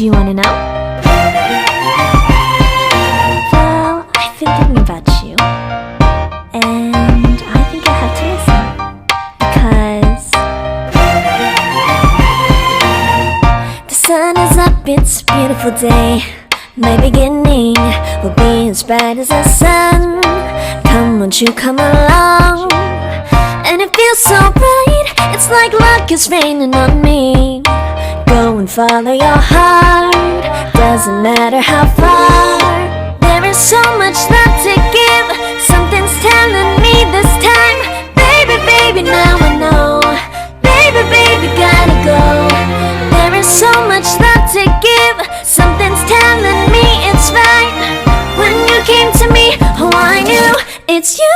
Do you wanna know? Well, I've been thinking about you, and I think I have to listen, because the sun is up, it's a beautiful day. My beginning will be as bright as the sun. Come, won't you come along? And it feels so bright, it's like luck is raining on me. Go and follow your heart, doesn't matter how far. There is so much love to give, something's telling me this time. Baby, baby, now I know. Baby, baby, gotta go. There is so much love to give, something's telling me it's right. When you came to me, oh I knew it's you.